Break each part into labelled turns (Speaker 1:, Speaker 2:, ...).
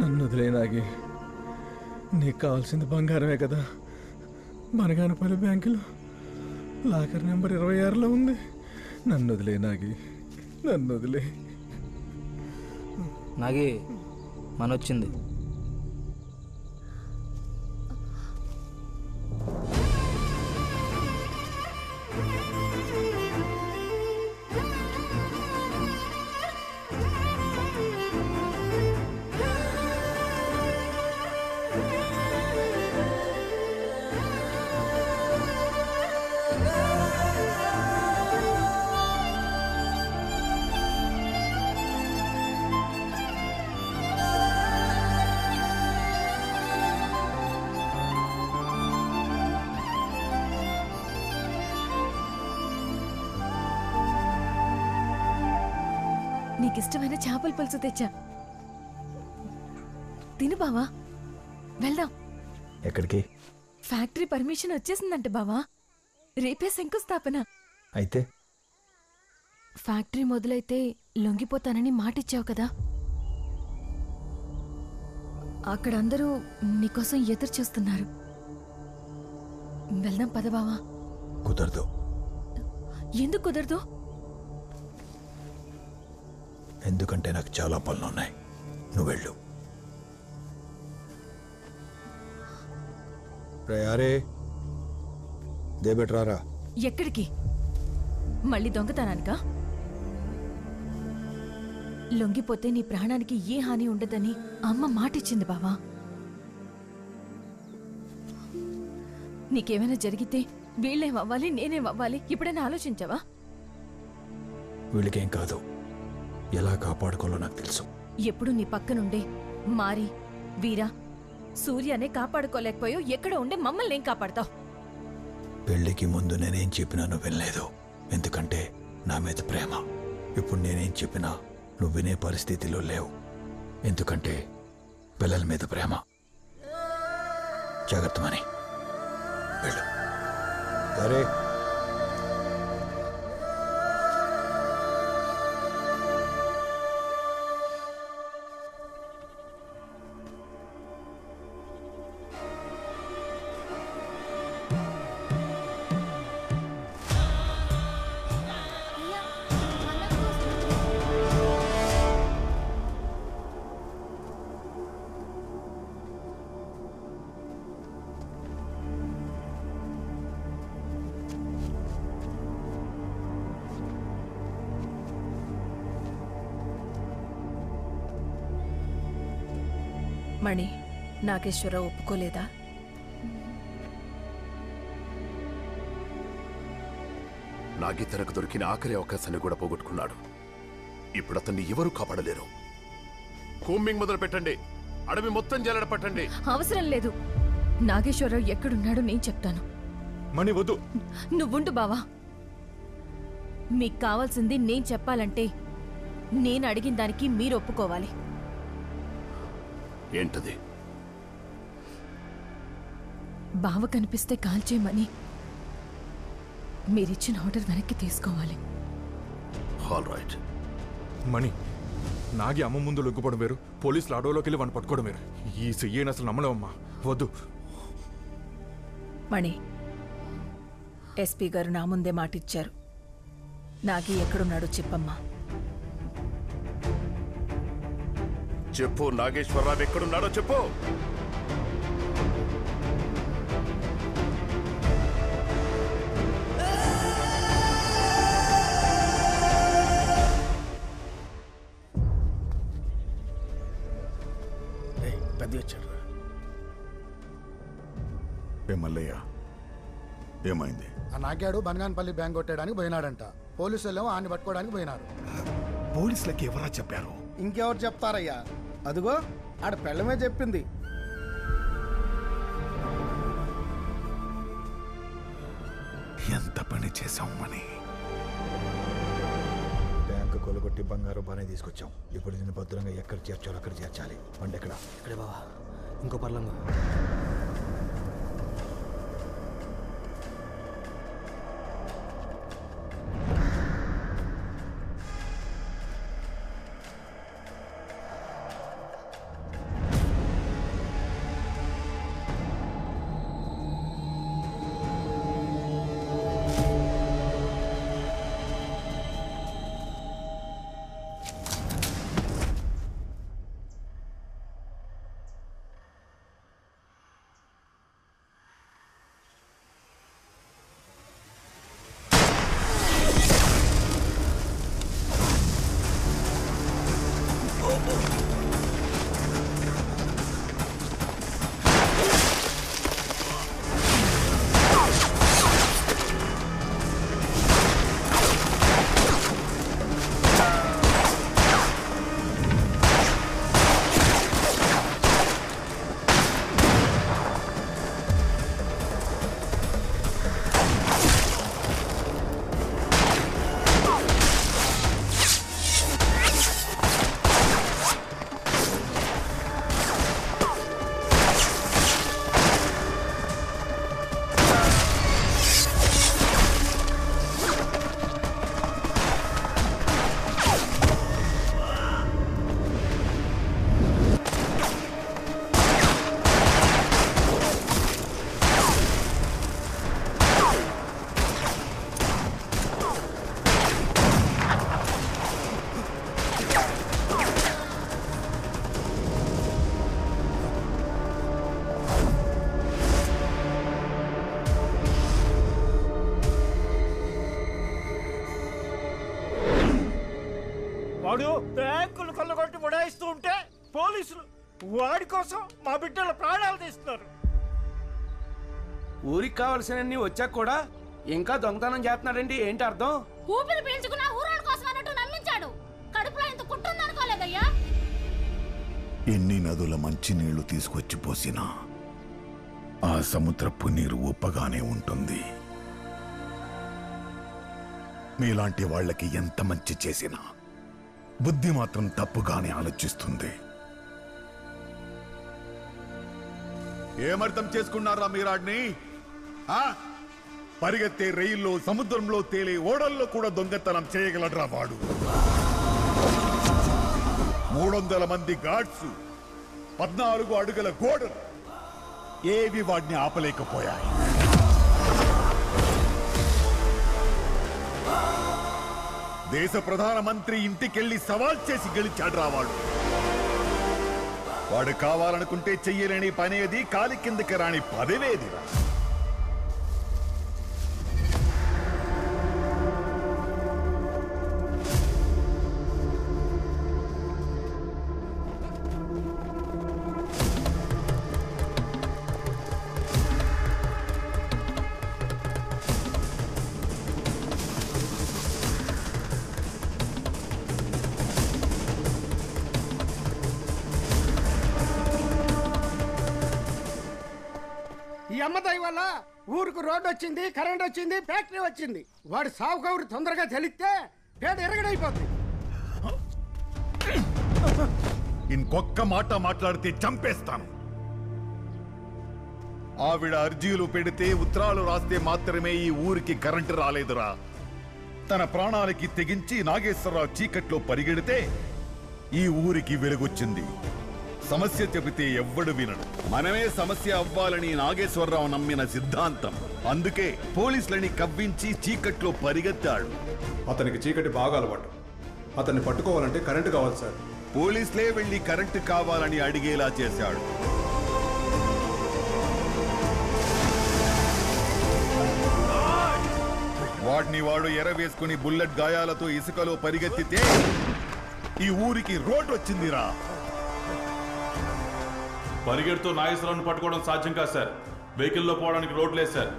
Speaker 1: నన్ను వదిలే నాగి. నీకు కావాల్సింది బంగారమే కదా. బనగానపల్లి బ్యాంకులో లాకర్ నెంబర్ 26లో ఉంది. నన్ను వదిలే నాగి, నన్ను వదిలే.
Speaker 2: నాగి మనొచ్చింది.
Speaker 3: నీకిష్టమైన చేపల పులుసు తెచ్చా, తిను బావా. వెళ్దాం.
Speaker 1: ఎక్కడికి?
Speaker 3: ఫ్యాక్టరీ పర్మిషన్ వచ్చేసిందంట బావా. రేపే శంకుస్థాపన.
Speaker 1: అయితే
Speaker 3: ఫ్యాక్టరీ మొదలైతే లొంగిపోతానని మాటిచ్చావు కదా. అక్కడ అందరూ నీకోసం ఎదురు చూస్తున్నారు. వెళ్దాం పద బావా.
Speaker 1: కుదరదు.
Speaker 3: ఎందుకు కుదరదు?
Speaker 1: ఎందుకంటే నాకు చాలా పనులున్నాయి. నువ్వు వెళ్ళు. అరే దేబెట్రారా.
Speaker 3: ఎక్కడికి? మళ్ళీ దొంగతనానికా? లొంగిపోతే నీ ప్రాణానికి ఏ హాని ఉండదని అమ్మ మాటిచ్చింది బావా. నీకేమైనా జరిగితే వీళ్ళేమవ్వాలి, నేనేమవ్వాలి? ఇప్పుడైనా ఆలోచించావా?
Speaker 1: వీళ్ళకేం కాదు, ఎలా కాపాడుకోవాలో నాకు తెలుసు.
Speaker 3: ఎప్పుడు నీ పక్కనుండే మారి, వీరా, సూర్యనే కాపాడుకోలేకపోయావు. ఎక్కడ ఉండే మమ్మల్ని ఏం కాపాడతావు?
Speaker 1: పెళ్లికి ముందు నేనేం చెప్పినా నువ్వు వినలేదు. ఎందుకంటే నా మీద ప్రేమ. ఇప్పుడు నేనేం చెప్పినా నువ్వు వినే పరిస్థితిలో లేవు. ఎందుకంటే పిల్లల మీద ప్రేమ. జాగ్రత్త మని. వెళ్ళు. సరే.
Speaker 3: మణి, నాగేశ్వరరావు ఒప్పుకోలేదా?
Speaker 4: నాగి తనకు దొరికిన ఆఖరి అవకాశాన్ని కూడా పోగొట్టుకున్నాడు. ఇప్పుడు అతన్ని ఎవరూ కాపాడలేరు. కూంబింగ్ మొదలు పెట్టండి. అడవి మొత్తం జల్లెడ పట్టండి.
Speaker 3: అవసరం లేదు. నాగేశ్వరరావు ఎక్కడున్నాడో నేను చెప్తాను.
Speaker 1: మణి వద్దు.
Speaker 3: నువ్వుండు బావా. మీకు కావాల్సింది నేను చెప్పాలంటే నేను అడిగిన దానికి మీరు ఒప్పుకోవాలి.
Speaker 4: ఏంటది?
Speaker 3: బావ కనిపిస్తే కాల్చేయమని మీరిచ్చిన ఆర్డర్ వెనక్కి తీసుకోవాలి.
Speaker 4: All right.
Speaker 5: మణి, నాగి అమ్మ ముందు లొంగిపోవడం వేరు, పోలీసులు అడవులోకి వెళ్ళి వాడిని పట్టుకోవడం వేరు. ఈ చెయ్యని అసలు నమ్మలేమమ్మా. వద్దు.
Speaker 6: మణి, ఎస్పీ గారు నా ముందే మాటిచ్చారు. నాగి ఎక్కడున్నాడో చెప్పమ్మా.
Speaker 4: చెప్పు. నాగేశ్వరరావు ఎక్కడున్నాడో చెప్పు.
Speaker 1: పెద్ద వచ్చాడు.
Speaker 7: మల్లయ్య, ఏమైంది?
Speaker 8: ఆ నాగాడు బనగానపల్లి బ్యాంక్ కొట్టడానికి పోయినాడంట. పోలీసులు ఆయన్ని పట్టుకోవడానికి పోయినారు.
Speaker 7: పోలీసులకి ఎవరా చెప్పారు?
Speaker 9: ఇంకెవరు చెప్తారయ్యా? అదిగో ఆడ పెళ్ళమే చెప్పింది.
Speaker 7: ఎంత పని చేశాం మని.
Speaker 1: బ్యాంకు కొలగొట్టి బంగారు బానే తీసుకొచ్చాం. ఇప్పుడు దీన్ని భద్రంగా ఎక్కడ చేర్చాలో అక్కడ చేర్చాలి. బండి ఎక్కడ?
Speaker 2: ఇక్కడే బావా, ఇంకో పర్లంగా.
Speaker 10: వాడు బ్యాంకులు కొల్లగొట్టి ఉడాయిస్తూ ఉంటే పోలీసులు వాడి కోసం మా బిడ్డల ప్రాణాలు తీస్తున్నారు.
Speaker 9: ఊరికి కావలసినన్ని వచ్చాక కూడా ఇంకా దొంగతనం చేస్తున్నాడండి. ఏంటి అర్థం?
Speaker 11: ఊపిరి పీల్చుకున్న ఊరాల కోసం అన్నట్టు నమ్మించాడు. కడుపులో ఇంత కుట్టుందనుకోలేదయ్యా.
Speaker 7: ఎన్ని నదుల మంచినీళ్లు తీసుకొచ్చి పోసినా ఆ సముద్రపు నీరు ఉప్పగానే ఉంటుంది. మీలాంటి వాళ్ళకి ఎంత మంచి చేసినా బుద్ధి మాత్రం తప్పుగానే ఆలోచిస్తుంది. ఏమర్థం చేసుకున్నారా మీరాడిని? పరిగెత్తే రైల్లో, సముద్రంలో తేలే ఓడల్లో కూడా దొంగతనం చేయగలడ్రా వాడు. 300 మంది గార్డ్స్, 14 అడుగుల గోడలు ఏవి వాడిని ఆపలేకపోయాయి. దేశ ప్రధానమంత్రి ఇంటికెళ్లి సవాల్ చేసి గెలిచాడ్రా వాడు. వాడు కావాలనుకుంటే చెయ్యలేని పనేది, కాలి కిందకి రాని పదవేదిరా.
Speaker 9: ఈ అమ్మదయ్య వల్ల ఊరికి రోడ్డు వచ్చింది, కరెంట్ వచ్చింది, ఫ్యాక్టరీ వచ్చింది. వాడు సాగు కౌరు తొందరగా తెలిస్తే పేద ఎరగడైపోతుంది.
Speaker 7: ఇంకొక్క మాట మాట్లాడితే చంపేస్తాను. ఆవిడ అర్జీలు పెడితే, ఉత్తరాలు రాస్తే మాత్రమే ఈ ఊరికి కరెంటు రాలేదురా. తన ప్రాణాలకి తెగించి నాగేశ్వరరావు చీకట్లో పరిగెడితే ఈ ఊరికి వెలుగొచ్చింది. సమస్య చెబితే ఎవ్వడు వినడు. మనమే సమస్య అవ్వాలని నాగేశ్వరరావు నమ్మిన సిద్ధాంతం. అందుకే పోలీసులని కవ్వించి చీకట్లో పరిగెత్తాడు.
Speaker 12: అతనికి చీకటి బాగా అలవాటు. అతన్ని పట్టుకోవాలంటే కరెంటు కావాలి సార్.
Speaker 7: పోలీసులే వెళ్లి కరెంటు కావాలని అడిగేలా చేశాడు. వాడిని వాడు ఎరవేసుకుని బుల్లెట్ గాయాలతో ఇసుకలో పరిగెత్తితే ఈ ఊరికి రోడ్ వచ్చిందిరా.
Speaker 13: పరిగెడుతూ నాగేశ్వరరావుని పట్టుకోవడం సాధ్యం కాదు సార్. వెహికల్లో పోవడానికి రోడ్ లేదు sir.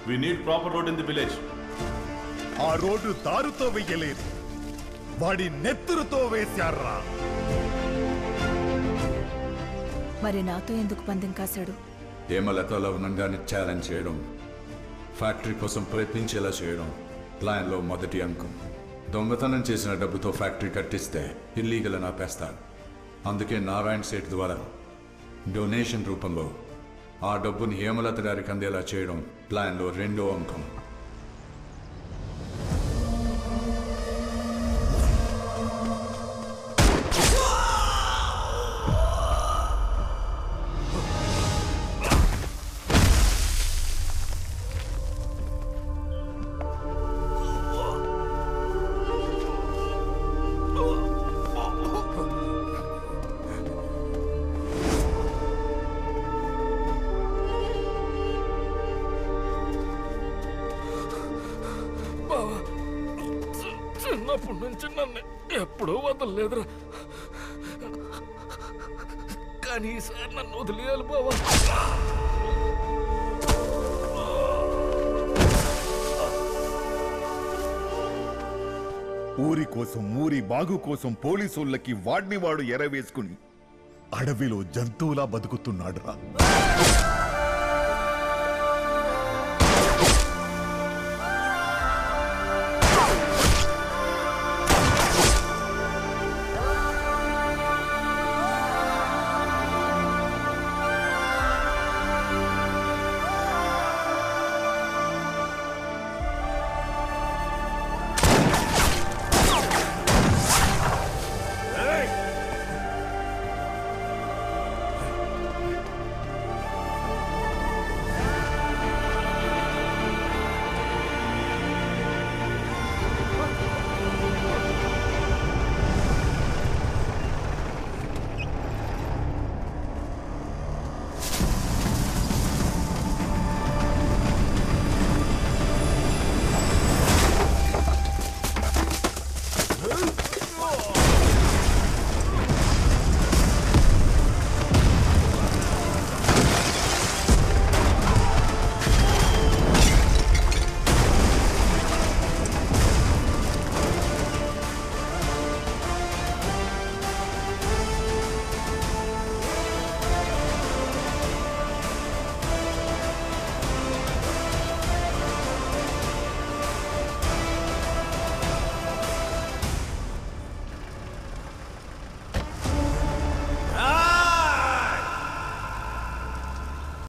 Speaker 13: We need proper road in the village.
Speaker 7: ఆ రోడ్డు దారుతో వెయ్యలేదు, వాడి నెత్తురుతో వేశారా.
Speaker 6: మరి నాతో ఎందుకు పందెం కాశాడు?
Speaker 14: హేమలతలో ఉన్నగానే ఛాలెంజ్ చేయడం, ఫ్యాక్టరీ కోసం ప్రయత్నించేలా చేయడం ప్లాన్లో మొదటి అంకం. దొంగతనం చేసిన డబ్బుతో ఫ్యాక్టరీ కట్టిస్తే ఇల్లీగల్ అని ఆపేస్తాడు. అందుకే నారాయణ సేట్ ద్వారా డొనేషన్ రూపంలో ఆ డబ్బుని హేమలత గారికి అందేలా చేయడం ప్లాన్లో రెండో అంకం.
Speaker 5: చిన్నప్పటి నుంచి నన్ను ఎప్పుడూ వదలలేదురా, కానీ ఈసారి నన్ను వదిలేయాలి బావా.
Speaker 7: ఊరి కోసం, ఊరి బాగు కోసం పోలీసులకి వాడిని వాడు ఎరవేసుకుని అడవిలో జంతువులా బతుకుతున్నాడురా.